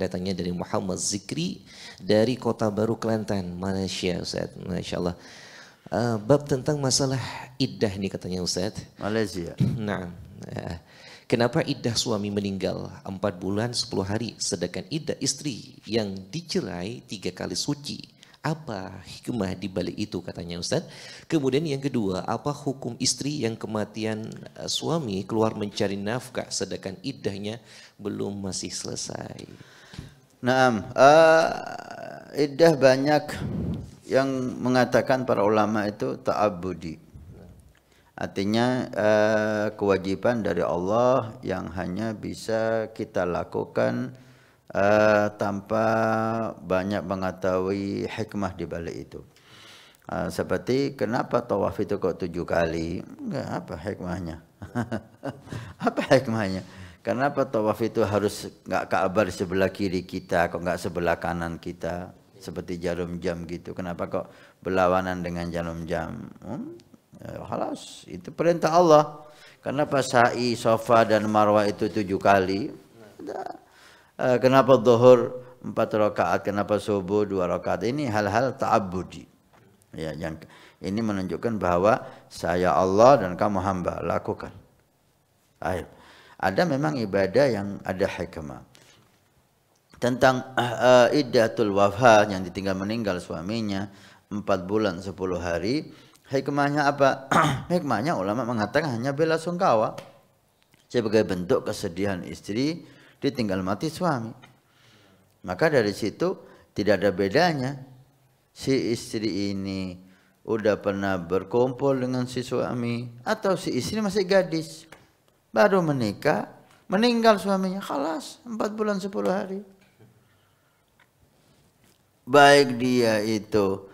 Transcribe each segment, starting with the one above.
datangnya dari Muhammad Zikri dari Kota Baru Kelantan, Malaysia Ustaz. Masya Allah. Bab tentang masalah iddah nih katanya Ustaz. Malaysia. Nah, kenapa iddah suami meninggal 4 bulan 10 hari sedangkan iddah istri yang dicerai 3 kali suci? Apa hikmah di balik itu katanya Ustaz? Kemudian yang kedua, apa hukum istri yang kematian suami keluar mencari nafkah sedangkan iddahnya belum masih selesai? Naam, iddah banyak yang mengatakan para ulama itu ta'abbudi. Artinya kewajiban dari Allah yang hanya bisa kita lakukan tanpa banyak mengetahui hikmah di balik itu. Seperti kenapa tawaf itu kok 7 kali? Enggak, apa hikmahnya? Apa hikmahnya? Kenapa tawaf itu harus enggak Ka'bah di sebelah kiri kita, kok enggak sebelah kanan kita? Seperti jarum jam gitu. Kenapa kok berlawanan dengan jarum jam? Halas, itu perintah Allah. Kenapa sa'i, Safa dan Marwah itu 7 kali? Kenapa zuhur 4 rakaat, kenapa subuh 2 rakaat? Ini hal-hal ta'abbudi. Ya, yang ini menunjukkan bahwa saya Allah dan kamu hamba, lakukan. Ayo. Ada memang ibadah yang ada hikmah. Tentang iddatul wafah yang ditinggal meninggal suaminya 4 bulan 10 hari, hikmahnya apa? Hikmahnya ulama mengatakan hanya bela sungkawa sebagai bentuk kesedihan istri ditinggal mati suami. Maka dari situ tidak ada bedanya si istri ini udah pernah berkumpul dengan si suami atau si istri masih gadis baru menikah, meninggal suaminya, khalas 4 bulan 10 hari. Baik dia itu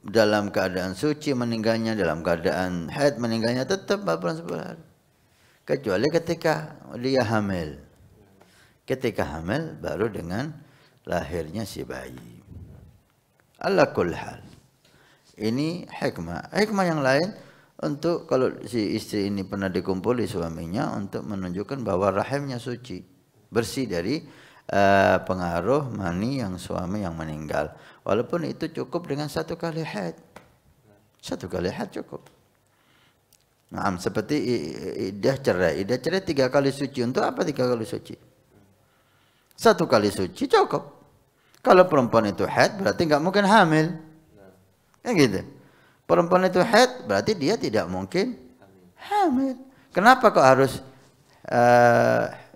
dalam keadaan suci meninggalnya, dalam keadaan haid meninggalnya, tetap 4 bulan 10 hari. Kecuali ketika dia hamil. Ketika hamil baru dengan lahirnya si bayi. Ala kull hal. Ini hikmah. Hikmah yang lain untuk kalau si istri ini pernah dikumpuli suaminya untuk menunjukkan bahwa rahimnya suci, bersih dari pengaruh mani yang suami yang meninggal. Walaupun itu cukup dengan 1 kali haid. 1 kali haid cukup. Nah, seperti iddah cerai. Iddah cerai 3 kali suci. Untuk apa 3 kali suci? 1 kali suci cukup. Kalau perempuan itu haid berarti nggak mungkin hamil. Ya gitu. Perempuan itu haid berarti dia tidak mungkin hamil. Kenapa kok harus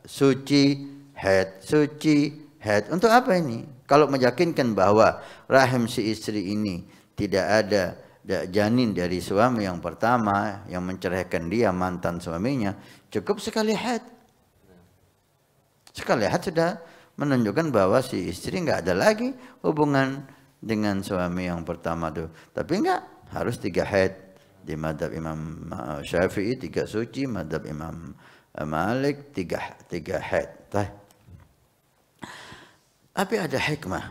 suci haid, suci haid? Untuk apa ini? Kalau meyakinkan bahwa rahim si istri ini tidak ada janin dari suami yang pertama yang menceraikan dia, mantan suaminya, cukup sekali haid. Sekali haid sudah menunjukkan bahwa si istri nggak ada lagi hubungan dengan suami yang pertama tuh. Tapi enggak, harus 3 haid. Di madhab Imam Syafi'i 3 suci, madhab Imam Malik 3 haid. Tapi ada hikmah.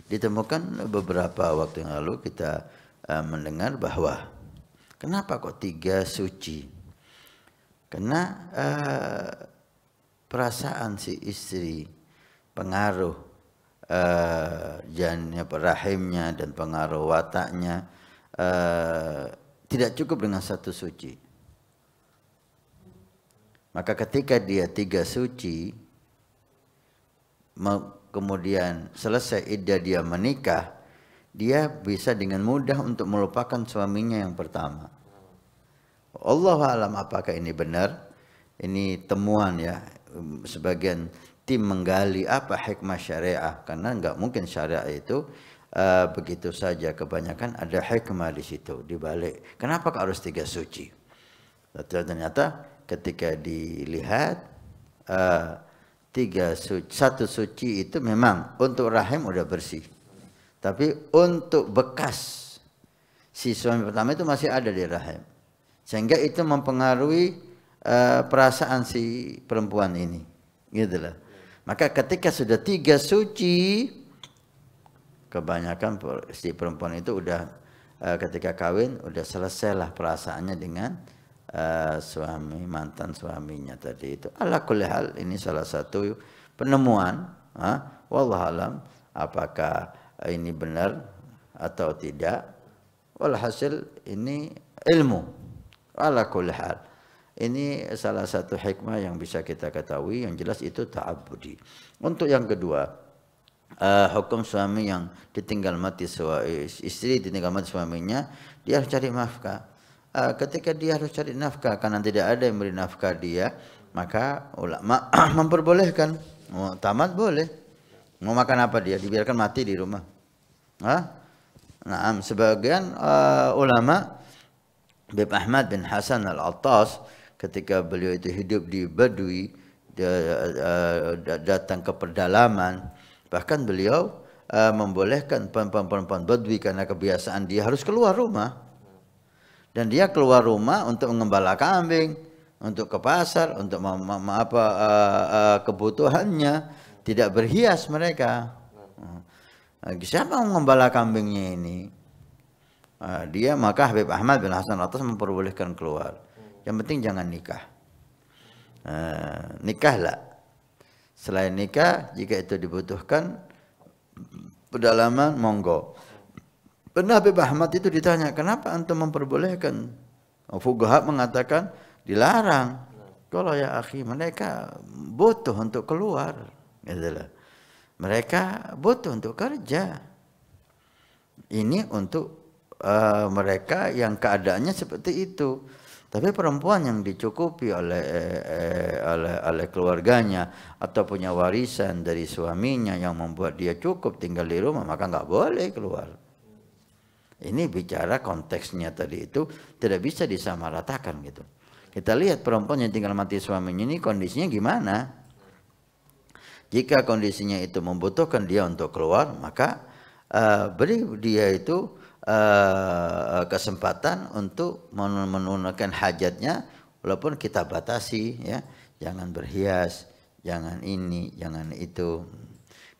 Ditemukan beberapa waktu yang lalu kita mendengar bahwa kenapa kok 3 suci? Karena perasaan si istri, pengaruh janinnya, rahimnya dan pengaruh wataknya tidak cukup dengan 1 suci. Maka ketika dia 3 suci, kemudian selesai iddah dia menikah, dia bisa dengan mudah untuk melupakan suaminya yang pertama. Allahu a'lam apakah ini benar? Ini temuan ya. Sebagian tim menggali apa hikmah syariah, karena enggak mungkin syariah itu begitu saja. Kebanyakan ada hikmah di situ, di balik. Kenapa harus 3 suci? Ternyata ketika dilihat 1 suci itu memang untuk rahim udah bersih. Tapi untuk bekas si suami pertama itu masih ada di rahim. Sehingga itu mempengaruhi perasaan si perempuan ini. Gitulah. Maka ketika sudah 3 suci, kebanyakan si perempuan itu udah ketika kawin udah selesailah perasaannya dengan suami, mantan suaminya tadi itu. Ala kulli hal, ini salah satu penemuan. Wallahualam apakah ini benar atau tidak. Walhasil ini ilmu. Ala kulli hal. Ini salah satu hikmah yang bisa kita ketahui, yang jelas itu ta'abbudi. Untuk yang kedua, hukum suami yang ditinggal mati istri ditinggal mati suaminya, dia harus cari nafkah. Ketika dia harus cari nafkah karena tidak ada yang beri nafkah dia, maka ulama memperbolehkan. Mau tamat boleh. Mau makan apa dia? Dibiarkan mati di rumah. Nah, sebagian ulama, Habib Ahmad bin Hasan Al-Attas, ketika beliau itu hidup di Badui, datang ke pedalaman, bahkan beliau membolehkan perempuan-perempuan Badui karena kebiasaan dia harus keluar rumah. Dan dia keluar rumah untuk mengembala kambing, untuk ke pasar, untuk kebutuhannya, tidak berhias mereka. Siapa yang mengembala kambingnya ini? Maka Habib Ahmad bin Hasan Al-Attas memperbolehkan keluar. Yang penting jangan nikah. Nikahlah. Selain nikah, jika itu dibutuhkan pedalaman, monggo. Pernah Habib Ahmad itu ditanya, kenapa antum memperbolehkan? Fuqaha mengatakan dilarang. Kalau ya akhi, mereka butuh untuk keluar. Itulah. Mereka butuh untuk kerja. Ini untuk mereka yang keadaannya seperti itu. Tapi perempuan yang dicukupi oleh keluarganya atau punya warisan dari suaminya yang membuat dia cukup tinggal di rumah, maka nggak boleh keluar. Ini bicara konteksnya tadi itu tidak bisa disamaratakan gitu. Kita lihat perempuan yang tinggal mati suaminya ini kondisinya gimana. Jika kondisinya itu membutuhkan dia untuk keluar, maka beri dia itu kesempatan untuk menunaikan hajatnya, walaupun kita batasi ya, jangan berhias, jangan ini, jangan itu.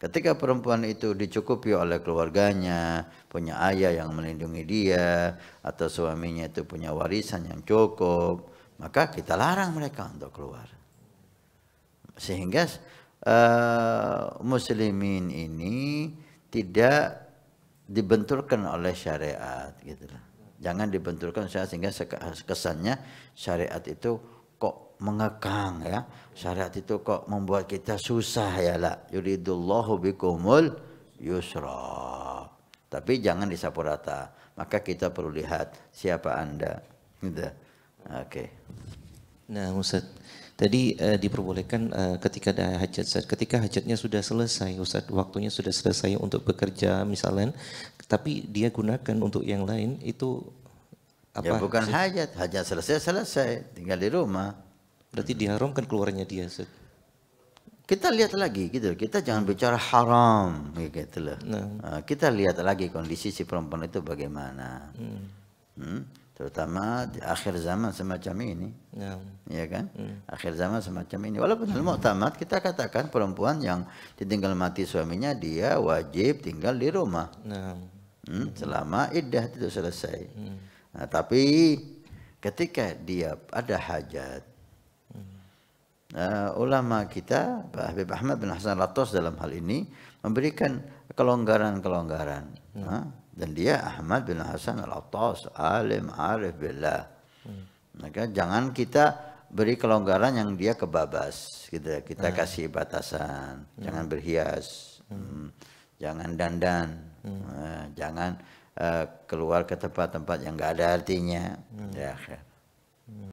Ketika perempuan itu dicukupi oleh keluarganya, punya ayah yang melindungi dia, atau suaminya itu punya warisan yang cukup, maka kita larang mereka untuk keluar. Sehingga muslimin ini tidak dibenturkan oleh syariat gitu. Jangan dibenturkan syariat sehingga kesannya syariat itu kok mengekang ya. Syariat itu kok membuat kita susah ya la. Yuridullahu bikumul yusra. Tapi jangan disapu rata. Maka kita perlu lihat siapa Anda. Gitu. Oke. Nah, Ustaz, tadi diperbolehkan ketika ada hajat, ketika hajatnya sudah selesai, Ustaz, waktunya sudah selesai untuk bekerja misalnya, tapi dia gunakan untuk yang lain, itu apa? Ya bukan hajat, hajat selesai, tinggal di rumah. Berarti diharamkan keluarnya dia, Ustaz. Kita lihat lagi gitu, kita jangan bicara haram gitu loh. Kita lihat lagi kondisi si perempuan itu bagaimana. Terutama di akhir zaman semacam ini. Ya kan? Akhir zaman semacam ini. Walaupun al-mu'tamad kita katakan perempuan yang ditinggal mati suaminya, dia wajib tinggal di rumah. Selama iddah itu selesai. Nah, tapi ketika dia ada hajat, ulama kita, Pak Habib Ahmad bin Hasan Al-Attas dalam hal ini memberikan kelonggaran-kelonggaran. Dan dia Ahmad bin Hasan Al-Attas, alim arif billah. Maka jangan kita beri kelonggaran yang dia kebabas gitu. Kita kasih batasan, jangan berhias, jangan dandan, jangan keluar ke tempat-tempat yang enggak ada artinya. Ya,